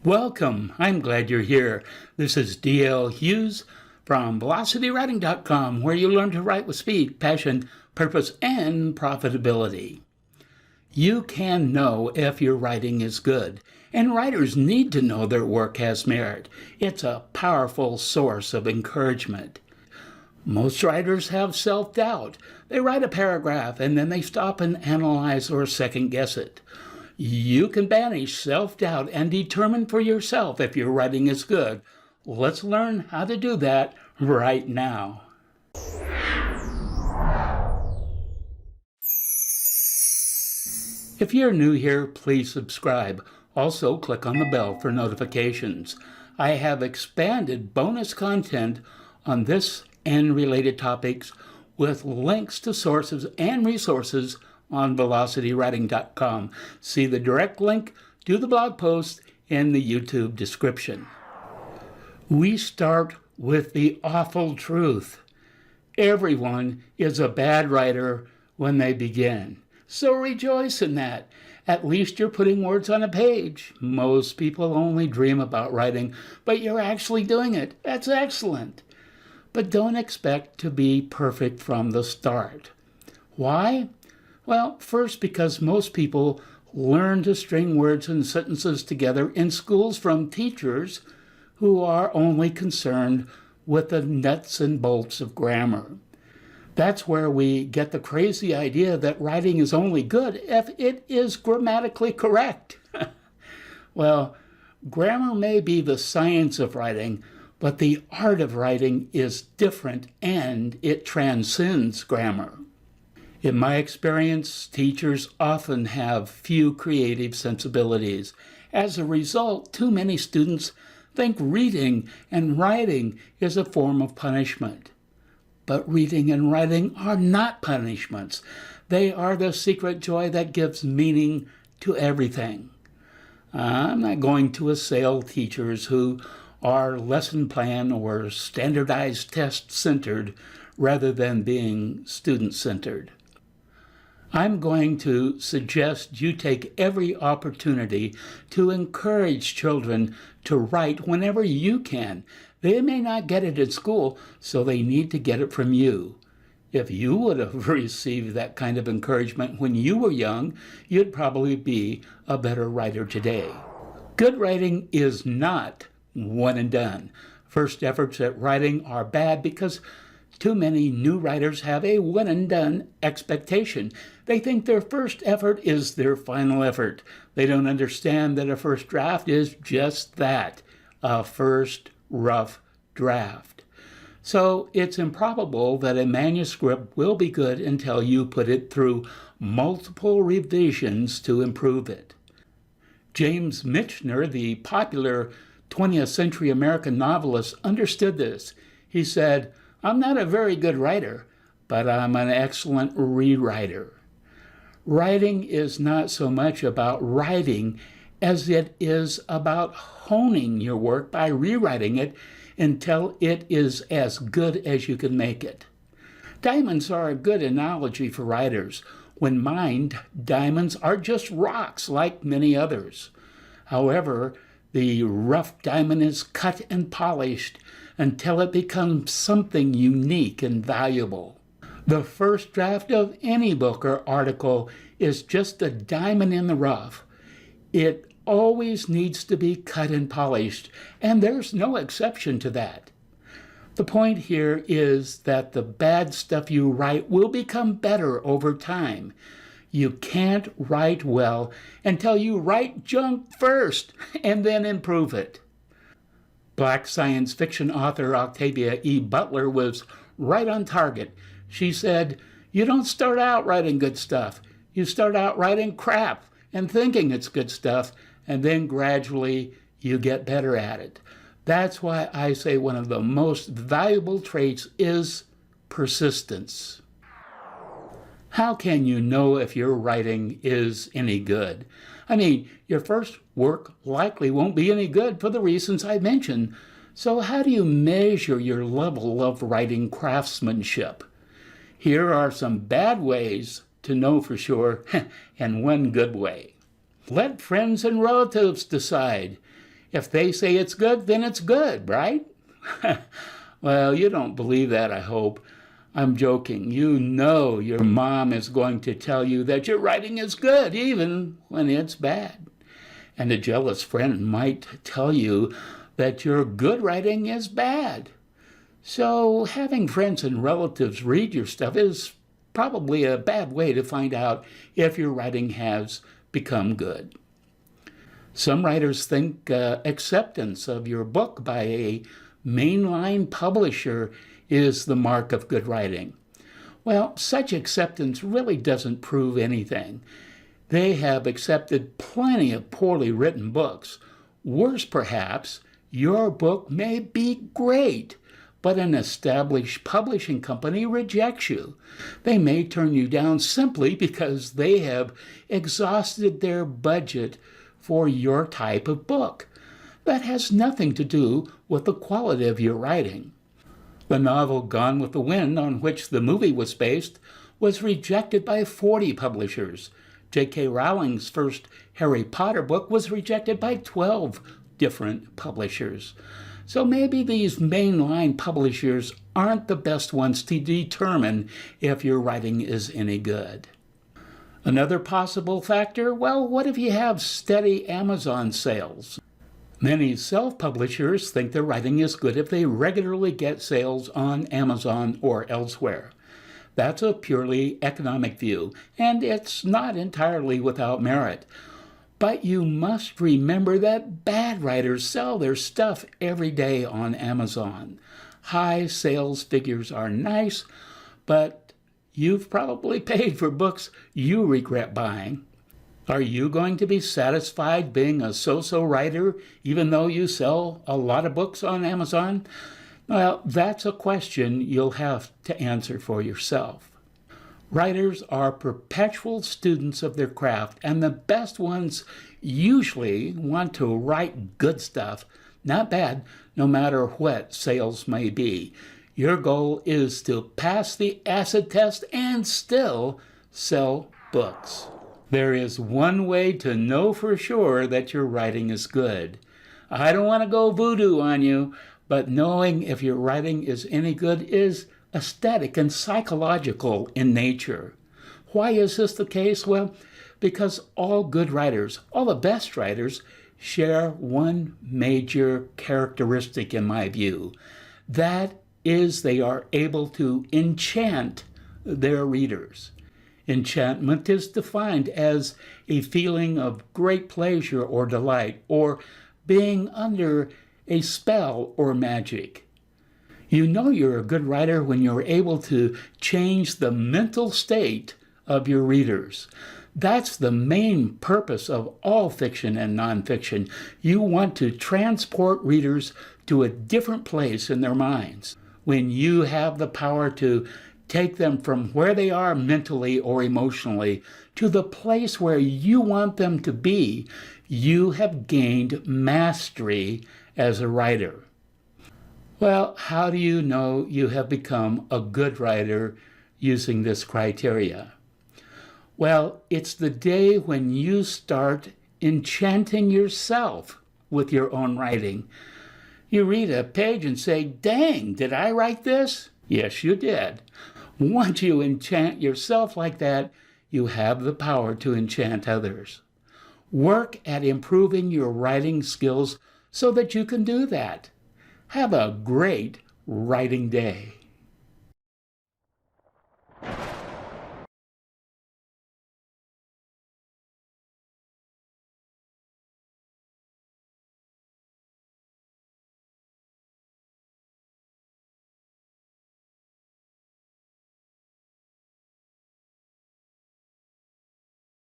Welcome. I'm glad you're here. This is D.L. Hughes from VelocityWriting.com, where you learn to write with speed, passion, purpose, and profitability. You can know if your writing is good, and writers need to know their work has merit. It's a powerful source of encouragement. Most writers have self-doubt. They write a paragraph and then they stop and analyze or second-guess it. You can banish self-doubt and determine for yourself if your writing is good. Let's learn how to do that right now. If you're new here, please subscribe. Also, click on the bell for notifications. I have expanded bonus content on this and related topics with links to sources and resources on VelocityWriting.com. See the direct link to the blog post in the YouTube description. We start with the awful truth. Everyone is a bad writer when they begin. So rejoice in that. At least you're putting words on a page. Most people only dream about writing, but you're actually doing it. That's excellent. But don't expect to be perfect from the start. Why? Well, first, because most people learn to string words and sentences together in schools from teachers who are only concerned with the nuts and bolts of grammar. That's where we get the crazy idea that writing is only good if it is grammatically correct. Well, grammar may be the science of writing, but the art of writing is different and it transcends grammar. In my experience, teachers often have few creative sensibilities. As a result, too many students think reading and writing is a form of punishment. But reading and writing are not punishments. They are the secret joy that gives meaning to everything. I'm not going to assail teachers who are lesson plan or standardized test centered rather than being student centered. I'm going to suggest you take every opportunity to encourage children to write whenever you can. They may not get it at school, so they need to get it from you. If you would have received that kind of encouragement when you were young, you'd probably be a better writer today. Good writing is not one and done. First efforts at writing are bad because too many new writers have a one-and-done expectation. They think their first effort is their final effort. They don't understand that a first draft is just that, a first rough draft. So it's improbable that a manuscript will be good until you put it through multiple revisions to improve it. James Michener, the popular 20th century American novelist, understood this. He said, "I'm not a very good writer, but I'm an excellent rewriter." Writing is not so much about writing as it is about honing your work by rewriting it until it is as good as you can make it. Diamonds are a good analogy for writers. When mined, diamonds are just rocks like many others. However, the rough diamond is cut and polished until it becomes something unique and valuable. The first draft of any book or article is just a diamond in the rough. It always needs to be cut and polished, and there's no exception to that. The point here is that the bad stuff you write will become better over time. You can't write well until you write junk first and then improve it. Black science fiction author Octavia E. Butler was right on target. She said, "You don't start out writing good stuff. You start out writing crap and thinking it's good stuff, and then gradually you get better at it." That's why I say one of the most valuable traits is persistence. How can you know if your writing is any good? I mean, your first work likely won't be any good for the reasons I mentioned. So how do you measure your level of writing craftsmanship? Here are some bad ways to know for sure, and one good way. Let friends and relatives decide. If they say it's good, then it's good, right? Well, you don't believe that, I hope. I'm joking. You know your mom is going to tell you that your writing is good, even when it's bad. And a jealous friend might tell you that your good writing is bad. So having friends and relatives read your stuff is probably a bad way to find out if your writing has become good. Some writers think acceptance of your book by a mainline publisher is the mark of good writing. Well, such acceptance really doesn't prove anything. They have accepted plenty of poorly written books. Worse, perhaps, your book may be great, but an established publishing company rejects you. They may turn you down simply because they have exhausted their budget for your type of book. That has nothing to do with the quality of your writing. The novel Gone with the Wind, on which the movie was based, was rejected by 40 publishers. J.K. Rowling's first Harry Potter book was rejected by 12 different publishers. So maybe these mainline publishers aren't the best ones to determine if your writing is any good. Another possible factor, well, what if you have steady Amazon sales? Many self-publishers think their writing is good if they regularly get sales on Amazon or elsewhere. That's a purely economic view, and it's not entirely without merit. But you must remember that bad writers sell their stuff every day on Amazon. High sales figures are nice, but you've probably paid for books you regret buying. Are you going to be satisfied being a so-so writer even though you sell a lot of books on Amazon? Well, that's a question you'll have to answer for yourself. Writers are perpetual students of their craft, and the best ones usually want to write good stuff, not bad, no matter what sales may be. Your goal is to pass the acid test and still sell books. There is one way to know for sure that your writing is good. I don't want to go voodoo on you, but knowing if your writing is any good is aesthetic and psychological in nature. Why is this the case? Well, because all good writers, all the best writers, share one major characteristic in my view. That is, they are able to enchant their readers. Enchantment is defined as a feeling of great pleasure or delight, or being under a spell or magic. You know you're a good writer when you're able to change the mental state of your readers. That's the main purpose of all fiction and nonfiction. You want to transport readers to a different place in their minds. When you have the power to take them from where they are mentally or emotionally to the place where you want them to be, you have gained mastery as a writer. Well, how do you know you have become a good writer using this criteria? Well, it's the day when you start enchanting yourself with your own writing. You read a page and say, "Dang, did I write this?" Yes, you did. Once you enchant yourself like that, you have the power to enchant others. Work at improving your writing skills so that you can do that. Have a great writing day.